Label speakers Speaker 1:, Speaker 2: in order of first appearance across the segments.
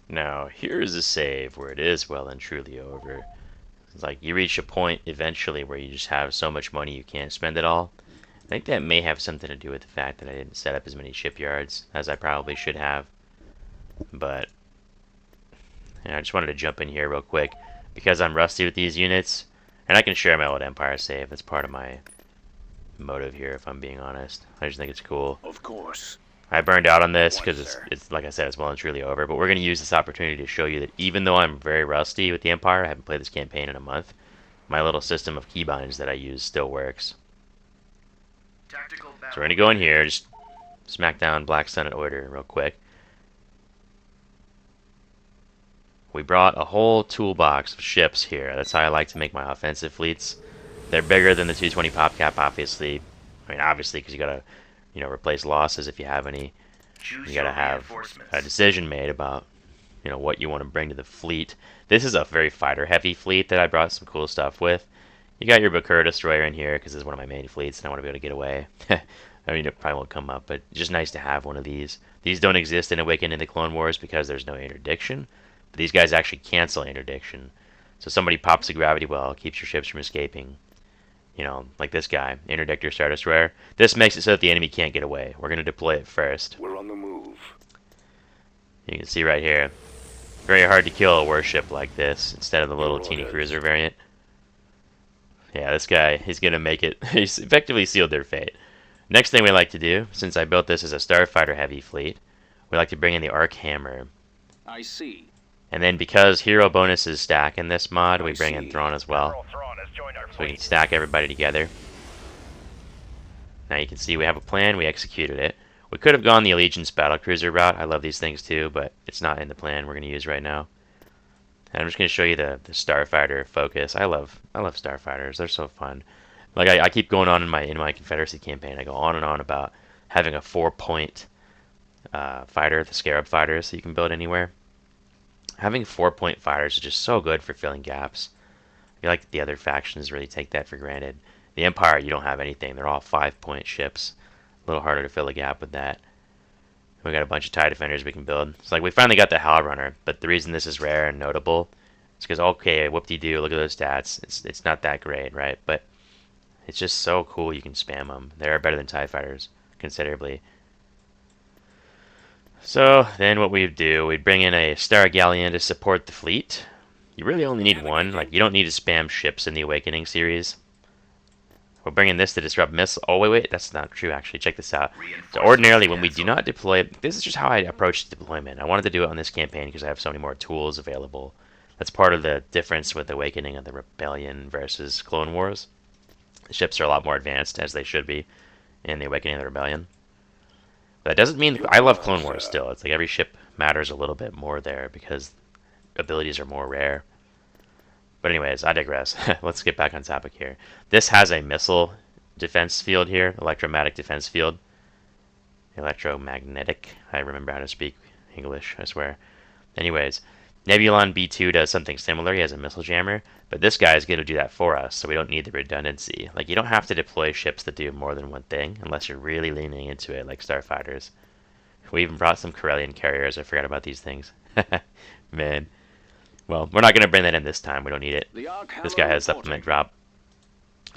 Speaker 1: Now, here's a save where it is well and truly over. It's like you reach a point eventually where you just have so much money you can't spend it all. I think that may have something to do with the fact that I didn't set up as many shipyards as I probably should have. But yeah, I just wanted to jump in here real quick because I'm rusty with these units, and I can share my old Empire save. That's part of my motive here, if I'm being honest. I just think it's cool.
Speaker 2: Of course.
Speaker 1: I burned out on this because it's like I said, it's well and truly over. But we're going to use this opportunity to show you that even though I'm very rusty with the Empire, I haven't played this campaign in a month, my little system of keybinds that I use still works. So we're going to go in here, just smack down Black Sun in order real quick. We brought a whole toolbox of ships here. That's how I like to make my offensive fleets. They're bigger than the 220 pop cap, obviously. I mean, obviously, because you gotta, replace losses if you have any. You gotta have a decision made about, what you want to bring to the fleet. This is a very fighter-heavy fleet that I brought some cool stuff with. You got your Bakura destroyer in here because this is one of my main fleets, and I want to be able to get away. I mean, it probably won't come up, but just nice to have one of these. These don't exist in Awakened in the Clone Wars because there's no interdiction. But these guys actually cancel interdiction. So somebody pops a gravity well, keeps your ships from escaping. Like this guy, Interdictor Star Destroyer. This makes it so that the enemy can't get away. We're going to deploy it first.
Speaker 2: We're on the move.
Speaker 1: You can see right here. Very hard to kill a warship like this instead of the little teeny cruiser variant. Yeah, this guy, he's going to make it. He's effectively sealed their fate. Next thing we like to do, since I built this as a starfighter heavy fleet, we like to bring in the Arc Hammer.
Speaker 2: I see.
Speaker 1: And then because hero bonuses stack in this mod, we bring in Thrawn as well. So we can stack everybody together. Now you can see we have a plan, we executed it. We could have gone the Allegiance Battlecruiser route. I love these things too, but it's not in the plan we're going to use right now. And I'm just going to show you the Starfighter focus. I love Starfighters. They're so fun. Like I keep going on in my Confederacy campaign. I go on and on about having a 4-point fighter, the Scarab fighters that you can build anywhere. Having 4-point fighters is just so good for filling gaps. I feel like the other factions really take that for granted. The Empire, you don't have anything. They're all 5-point ships. A little harder to fill a gap with that. We got a bunch of TIE Defenders we can build. It's like we finally got the Hal Runner, but the reason this is rare and notable is because, okay, whoop-de-doo, look at those stats. It's not that great, right? But it's just so cool you can spam them. They're better than TIE Fighters, considerably. So then what we'd do, we'd bring in a Star Galleon to support the fleet. You really only need one. Like, you don't need to spam ships in the Awakening series. We'll bring in this to disrupt missile. Oh, wait, that's not true, actually. Check this out. So ordinarily, when we do not deploy, this is just how I approach deployment. I wanted to do it on this campaign because I have so many more tools available. That's part of the difference with Awakening and the Rebellion versus Clone Wars. The ships are a lot more advanced, as they should be, in the Awakening and the Rebellion. But that doesn't mean I love Clone Wars still. It's like every ship matters a little bit more there because abilities are more rare. But anyways, I digress. Let's get back on topic here. This has a missile defense field here, electromagnetic defense field. Electromagnetic. I remember how to speak English, I swear. Anyways, Nebulon B2 does something similar. He has a missile jammer, but this guy is going to do that for us, so we don't need the redundancy. Like, you don't have to deploy ships that do more than one thing unless you're really leaning into it, like starfighters. We even brought some Corellian carriers. I forgot about these things. Man. Well, we're not going to bring that in this time. We don't need it. This guy has supplement drop.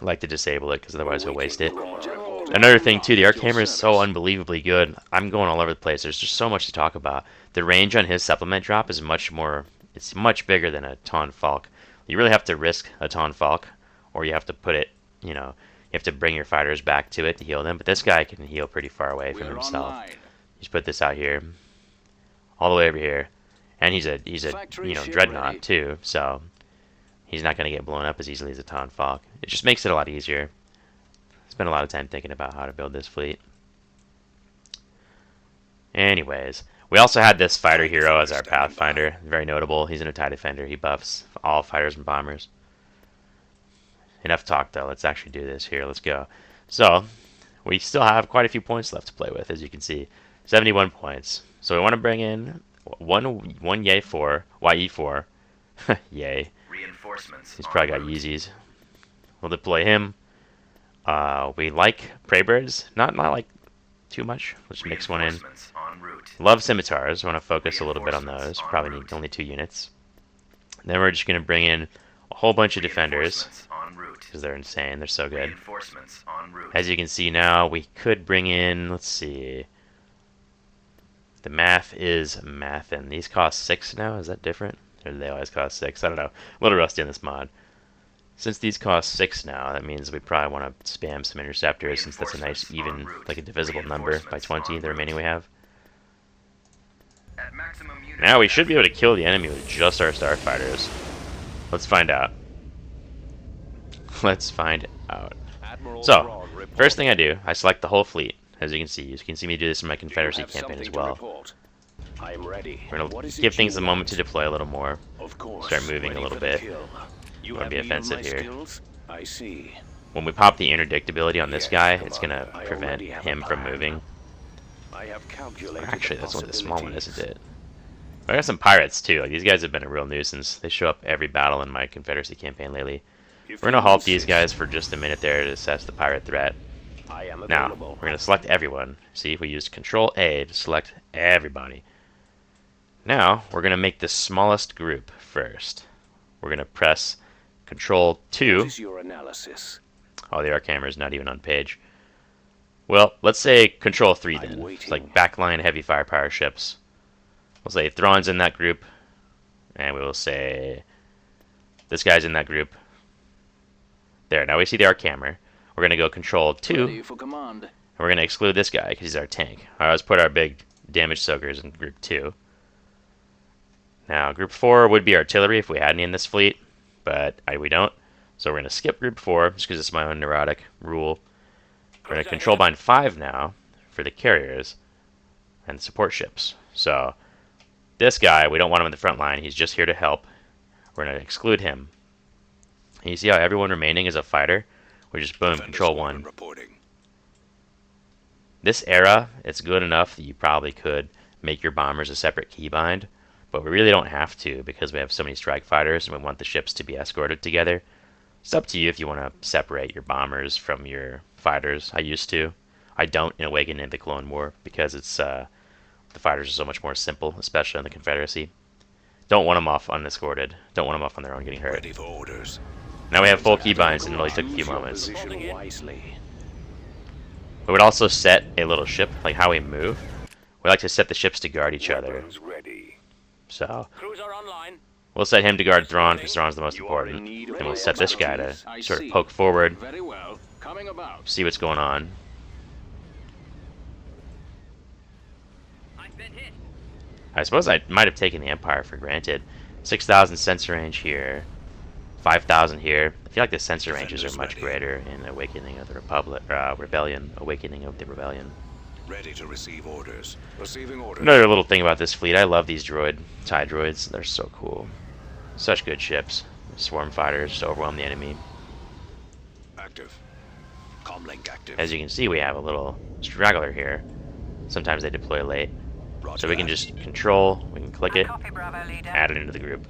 Speaker 1: I like to disable it because otherwise he'll waste it. Another thing too, the Arc Hammer is so unbelievably good. I'm going all over the place. There's just so much to talk about. The range on his supplement drop is much bigger than a Ton Falk. You really have to risk a Ton Falk, or you have to put it, you have to bring your fighters back to it to heal them. But this guy can heal pretty far away from himself. Just put this out here, all the way over here. And he's a dreadnought too, so he's not going to get blown up as easily as a Ton Falk. It just makes it a lot easier. Spent a lot of time thinking about how to build this fleet. Anyways, we also had this fighter hero as our Pathfinder. Very notable. He's in a TIE Defender. He buffs all fighters and bombers. Enough talk though. Let's actually do this here. Let's go. So we still have quite a few points left to play with, as you can see. 71 points. So we want to bring in one YE4. Yay.
Speaker 3: Reinforcements.
Speaker 1: He's probably got Yeezys. We'll deploy him. We like Preybirds. Not like too much. Let's mix one in. Love scimitars. Want to focus a little bit on those. Probably need only 2 units. Then we're just going to bring in a whole bunch of defenders because they're insane. They're so good. As you can see now, we could bring in, let's see. The math is mathin'. These cost 6 now. Is that different? Or do they always cost 6? I don't know. A little rusty on this mod. Since these cost 6 now, that means we probably want to spam some interceptors since that's a nice even, like a divisible number by 20, the remaining we have. Now we should be able to kill the enemy with just our starfighters. Let's find out. Let's find out. So, first thing I do, I select the whole fleet. As you can see me do this in my Confederacy campaign as well. We're going to give things a moment to deploy a little more. Start moving a little bit. You want to be offensive here. When we pop the interdictability on this guy, it's going to prevent him from moving. Actually, that's only the small one, isn't it? I got some pirates too. Like, these guys have been a real nuisance. They show up every battle in my Confederacy campaign lately. We're going to halt these guys for just a minute there to assess the pirate threat. Now, we're going to select everyone. See, we used Control A to select everybody. Now, we're going to make the smallest group first. We're going to press Control 2.
Speaker 2: What is your analysis?
Speaker 1: Oh, the AR camera is not even on page. Well, let's say Control 3 then. It's like backline heavy firepower ships. We'll say Thrawn's in that group. And we will say this guy's in that group. There, now we see the AR camera. We're going to go Control 2. And we're going to exclude this guy because he's our tank. Alright, let's put our big damage soakers in Group 2. Now, Group 4 would be artillery if we had any in this fleet. But we don't. So we're going to skip Group 4 just because it's my own neurotic rule. We're going to Control Bind 5 now for the carriers and the support ships. So this guy, we don't want him in the front line. He's just here to help. We're going to exclude him. And you see how everyone remaining is a fighter? We just boom, Control 1. This era, it's good enough that you probably could make your bombers a separate keybind, but we really don't have to because we have so many strike fighters and we want the ships to be escorted together. It's up to you if you want to separate your bombers from your fighters. I used to. I don't in Awakening of the Clone War because it's the fighters are so much more simple, especially in the Confederacy. Don't want them off unescorted. Don't want them off on their own getting hurt.
Speaker 2: Ready for orders.
Speaker 1: Now we have full keybinds and it only took a few moments. We would also set a little ship, like how we move. We like to set the ships to guard each other. So we'll set him to guard Thrawn because Thrawn's the most important. Then we'll set this guy to sort of poke forward, see what's going on. I suppose I might have taken the Empire for granted. 6,000 sensor range here, 5,000 here. I feel like the sensor ranges are much greater in Awakening of the Republic, Rebellion. Awakening of the Rebellion.
Speaker 2: Ready to receive orders. Receiving orders.
Speaker 1: Another little thing about this fleet, I love these TIE droids. They're so cool. Such good ships. Swarm fighters to overwhelm the enemy.
Speaker 2: Active. Comlink active.
Speaker 1: As you can see, we have a little straggler here. Sometimes they deploy late. So we can just control, we can click it, add it into the group.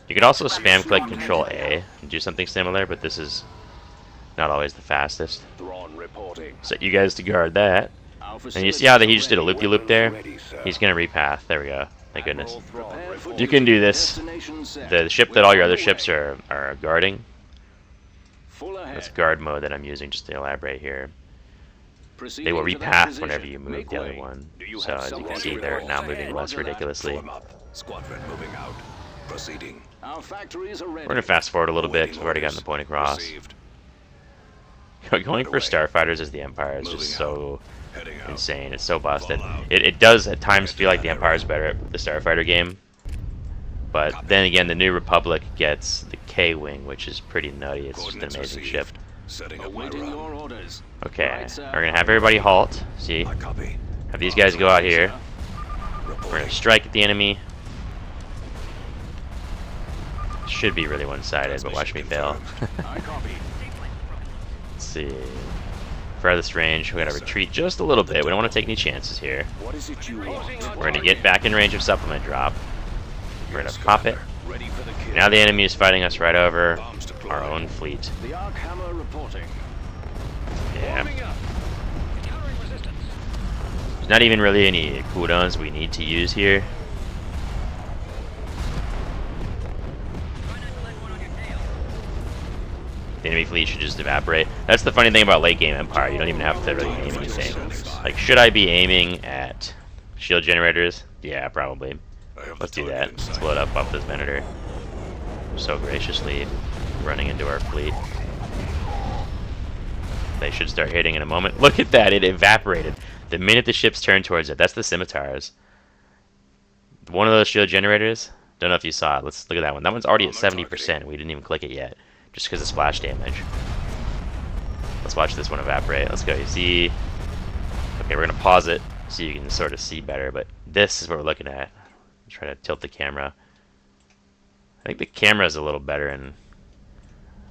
Speaker 1: You could also spam click Control A and do something similar, but this is not always the fastest. Set you guys to guard that. And you see how he just did a loop-de-loop there? He's going to repath. There we go. Thank goodness. You can do this. The ship that all your other ships are guarding. That's guard mode that I'm using just to elaborate here. They will repath whenever you move the other one. So as you can see, they're now moving less ridiculously. We're going to fast forward a little bit because we've already gotten the point across. Going for starfighters as the Empire is just so insane. It's so busted. It does at times feel like the Empire is better at the starfighter game. But then again, the New Republic gets the K-Wing, which is pretty nutty. It's just an amazing ship. Okay, we're going to have everybody halt. See? Have these guys go out here. We're going to strike at the enemy. Should be really one-sided, but watch me fail. Let's see. Farthest range, we're going to retreat just a little bit. We don't want to take any chances here. We're going to get back in range of supplement drop. We're going to pop it. Now the enemy is fighting us right over our own fleet. Yeah. Not even really any cooldowns we need to use here. The enemy fleet should just evaporate. That's the funny thing about late game Empire. You don't even have to really aim anything. Like, should I be aiming at shield generators? Yeah, probably. Let's do that. Let's load up off this Venator. So graciously running into our fleet. They should start hitting in a moment. Look at that, it evaporated. The minute the ships turned towards it. That's the scimitars. One of those shield generators, don't know if you saw it. Let's look at that one. That one's already at 70%. We didn't even click it yet, just because of splash damage. Let's watch this one evaporate. Let's go. You see? Okay, we're gonna pause it so you can sort of see better. But this is what we're looking at. Try to tilt the camera. I think the camera is a little better in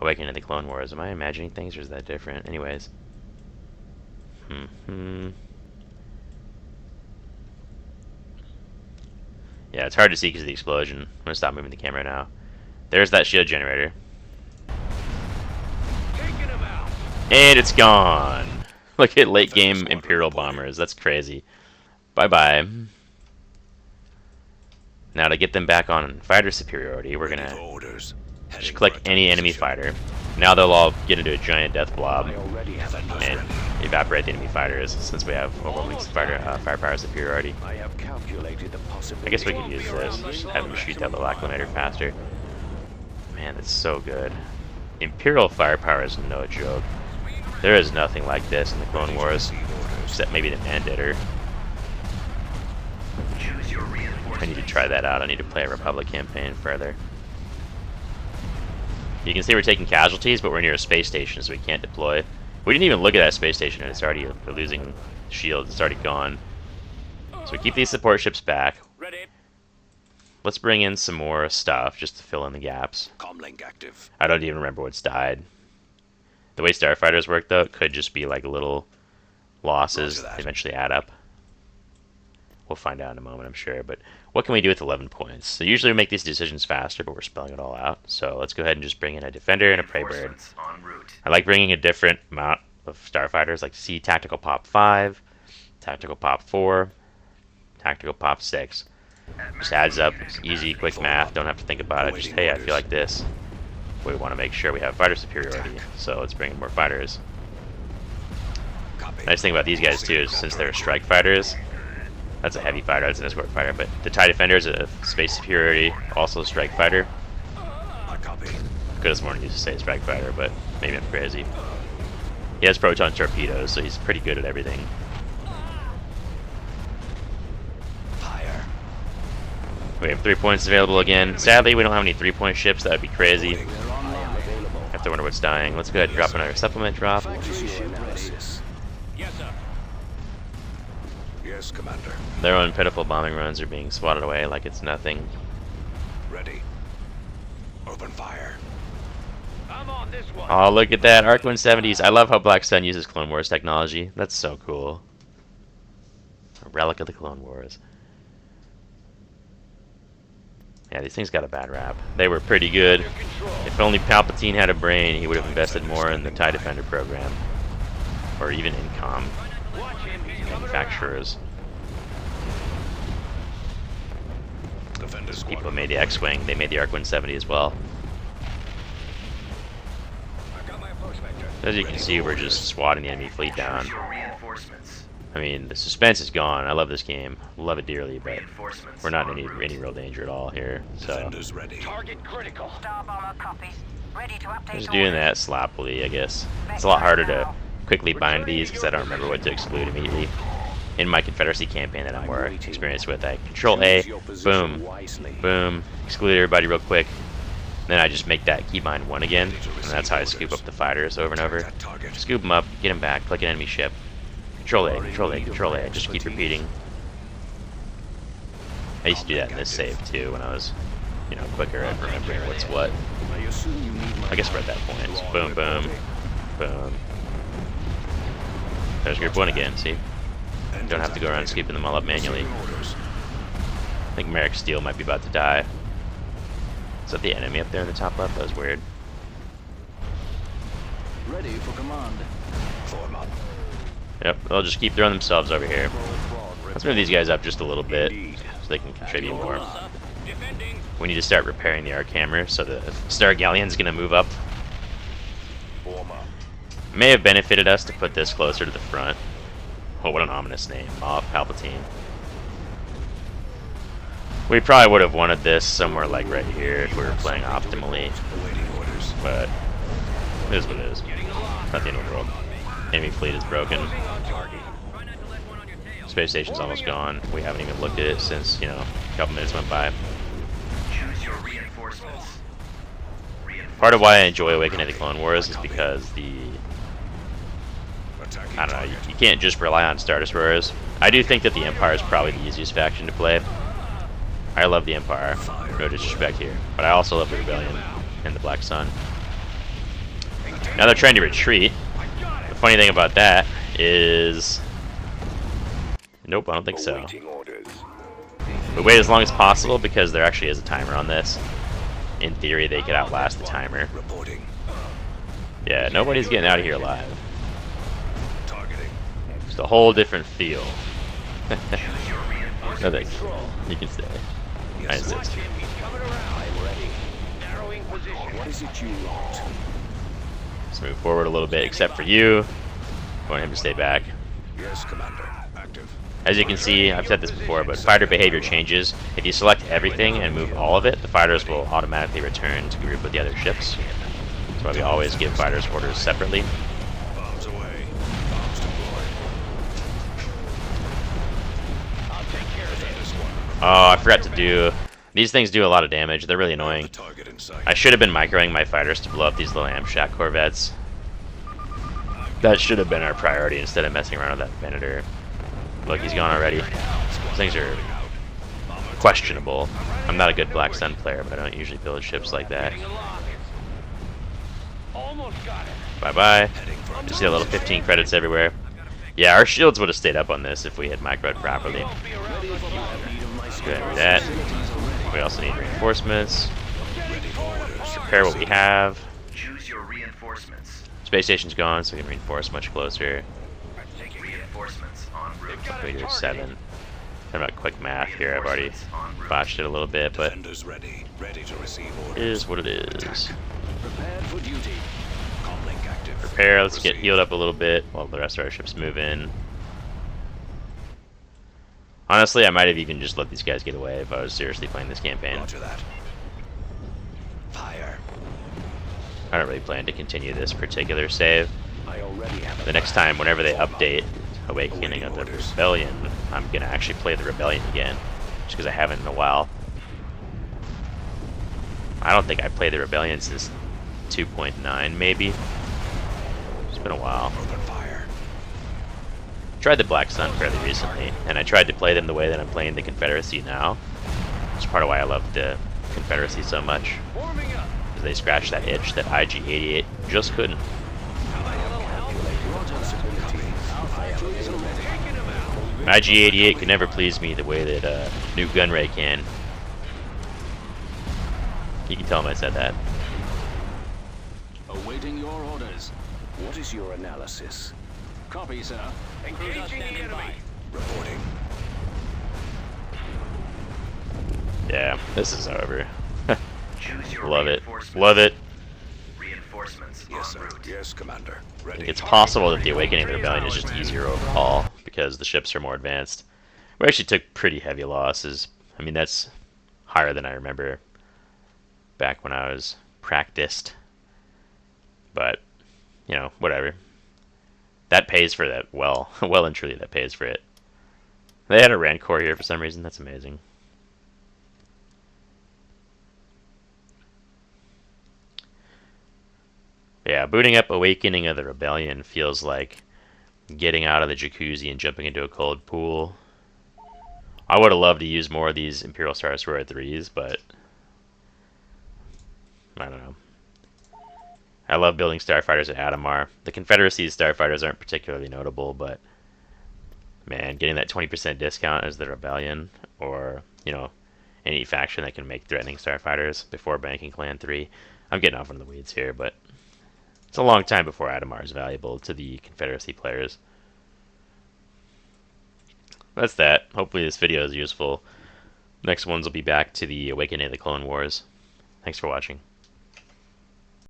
Speaker 1: Awakening of the Clone Wars. Am I imagining things, or is that different? Anyways. Yeah, it's hard to see because of the explosion. I'm gonna stop moving the camera now. There's that shield generator. And it's gone! Look at late game Imperial bombers. That's crazy. Bye-bye. Now to get them back on fighter superiority, we're gonna just click any enemy fighter. Now they'll all get into a giant death blob and evaporate the enemy fighters since we have overwhelming firepower superiority. I guess we could use this, just have them shoot that little acclimator faster. Man, that's so good. Imperial firepower is no joke. There is nothing like this in the Clone Wars, except maybe the Mandator. I need to try that out. I need to play a Republic campaign further. You can see we're taking casualties, but we're near a space station, so we can't deploy. We didn't even look at that space station, and it's already we're losing shields. It's already gone. So we keep these support ships back. Let's bring in some more stuff just to fill in the gaps. I don't even remember what's died. The way starfighters work, though, it could just be like little losses that eventually add up. We'll find out in a moment, I'm sure. But what can we do with 11 points? So usually we make these decisions faster, but we're spelling it all out. So let's go ahead and just bring in a defender and a prey bird. I like bringing a different amount of starfighters, like see tactical pop 5, tactical pop 4, tactical pop 6. Just adds up. It's easy, quick math. Don't have to think about it. Just, hey, I feel like this. We want to make sure we have fighter superiority. So let's bring in more fighters. Nice thing about these guys, too, is since they're strike fighters, that's a heavy fighter, that's an escort fighter, but the TIE Defender is a space superiority, also a strike fighter. Could have sworn he used to say strike fighter, but maybe I'm crazy. He has proton torpedoes, so he's pretty good at everything. We have 3 points available again. Sadly, we don't have any 3-point ships. That would be crazy. I have to wonder what's dying. Let's go ahead and drop another supplement drop.
Speaker 2: Yes, Commander.
Speaker 1: Their own pitiful bombing runs are being swatted away like it's nothing.
Speaker 2: Ready. Open fire.
Speaker 3: I'm on this one.
Speaker 1: Oh, look at that. Arc 170s. I love how Black Sun uses Clone Wars technology. That's so cool. A relic of the Clone Wars. Yeah, these things got a bad rap. They were pretty good. If only Palpatine had a brain, he would have invested more in the TIE Defender program. Or even Incom. Manufacturers. People made the X-Wing, they made the Arc 170 as well. As you can see, we're just swatting the enemy fleet down. I mean, the suspense is gone. I love this game. Love it dearly, but we're not in any real danger at all here. So
Speaker 3: Target critical.
Speaker 4: Star bomber copy. Ready to update
Speaker 1: just doing that sloppily, I guess. It's a lot harder to quickly bind these because I don't remember what to exclude immediately. In my Confederacy campaign that I'm more experienced with, I Control A, boom, boom, exclude everybody real quick. Then I just make that keybind 1 again, and that's how I scoop up the fighters over and over. Scoop them up, get them back, click an enemy ship. Control A, Control A, Control A, just keep repeating. I used to do that in this save too when I was, you know, quicker at remembering what's what. I guess we're at that point. So boom, boom, boom. There's group 1 again, see? Don't have to go around scooping them all up manually. I think Merrick Steele might be about to die. Is that the enemy up there in the top left? That was weird.
Speaker 5: Ready for command.
Speaker 2: Form up.
Speaker 1: Yep, they'll just keep throwing themselves over here. Let's move these guys up just a little bit so they can contribute more. We need to start repairing the arc hammer, so the Star Galleon's gonna move up. May have benefited us to put this closer to the front. Oh, what an ominous name, Moff Palpatine. We probably would have wanted this somewhere like right here if we were playing optimally, but it is what it is. It's not the end of the world. Enemy fleet is broken. Space station's almost gone. We haven't even looked at it since, you know, a couple minutes went by. Part of why I enjoy Awakening of the Clone Wars is because I don't know, you can't just rely on Star Destroyers. I do think that the Empire is probably the easiest faction to play. I love the Empire, no disrespect here, but I also love the Rebellion and the Black Sun. Now they're trying to retreat. The funny thing about that is... Nope, I don't think so. We wait as long as possible because there actually is a timer on this. In theory, they could outlast the timer. Yeah, nobody's getting out of here alive. Just a whole different feel. No thanks. You can stay. I insist. Let's move forward a little bit, except for you. I want him to stay back.
Speaker 2: Yes, Commander. Active.
Speaker 1: As you can see, I've said this before, but fighter behavior changes. If you select everything and move all of it, the fighters will automatically return to group with the other ships. That's why we always give fighters orders separately.
Speaker 2: Bombs away. Bombs deployed.
Speaker 3: I'll take care of this.
Speaker 1: Oh, I forgot to do... These things do a lot of damage. They're really annoying.
Speaker 2: Target in sight.
Speaker 1: I should have been microing my fighters to blow up these little Amshack corvettes. That should have been our priority instead of messing around with that Venator. Look, he's gone already. These things are questionable. I'm not a good Black Sun player, but I don't usually build ships like that.
Speaker 3: Almost got it.
Speaker 1: Bye-bye. You see a little 15 credits everywhere. Yeah, our shields would have stayed up on this if we had microed properly. Let's go ahead with that. We also need reinforcements. Prepare what we have.
Speaker 5: Choose your reinforcements.
Speaker 1: Space station's gone, so we can reinforce much closer.
Speaker 5: Reinforcements en route.
Speaker 1: We do 7. Talking about quick math here. I've already botched it a little bit, but
Speaker 2: Defenders ready. Ready to receive
Speaker 1: it
Speaker 2: orders.
Speaker 1: is what it is.
Speaker 2: Prepared for duty. Comlink active.
Speaker 1: Prepare. Let's get
Speaker 2: Proceed.
Speaker 1: healed up a little bit while the rest of our ships move in. Honestly, I might have even just let these guys get away if I was seriously playing this campaign.
Speaker 2: Roger that. Fire.
Speaker 1: I don't really plan to continue this particular save.
Speaker 2: I already have
Speaker 1: The next time, whenever they update Awakening of the Rebellion, I'm gonna actually play the Rebellion again, just because I haven't in a while. I don't think I played the Rebellion since 2.9, maybe. It's been a while.
Speaker 2: Open fire.
Speaker 1: Tried the Black Sun fairly recently, and I tried to play them the way that I'm playing the Confederacy now. Which is part of why I love the Confederacy so much.
Speaker 3: Warming up.
Speaker 1: Because they scratched that itch that IG-88 just couldn't. IG-88 could never please me the way that Newt Gunray can. You can tell him I said that.
Speaker 6: Awaiting your orders. What is your analysis? Copy, sir.
Speaker 3: Engaging the enemy.
Speaker 2: Reporting.
Speaker 1: Yeah, this is over.
Speaker 5: Choose your
Speaker 1: Love it.
Speaker 5: reinforcements.
Speaker 1: Love it.
Speaker 5: Reinforcements
Speaker 2: Yes,
Speaker 5: en
Speaker 2: sir.
Speaker 5: route.
Speaker 2: Yes, Commander. Ready.
Speaker 1: It's possible that the Awakening of the Rebellion is just easier overall because the ships are more advanced. We actually took pretty heavy losses. I mean, that's higher than I remember back when I was practiced. But, you know, whatever. That pays for that well. Well and truly, that pays for it. They had a Rancor here for some reason. That's amazing. Yeah, booting up Awakening of the Rebellion feels like getting out of the jacuzzi and jumping into a cold pool. I would have loved to use more of these Imperial Star Destroyer 3s, but I don't know. I love building starfighters at AotR. The Confederacy's starfighters aren't particularly notable, but man, getting that 20% discount as the Rebellion, or, you know, any faction that can make threatening starfighters before banking Clan 3. I'm getting off on the weeds here, but it's a long time before AotR is valuable to the Confederacy players. that's that. Hopefully this video is useful. Next ones will be back to the Awakening of the Clone Wars. Thanks for watching.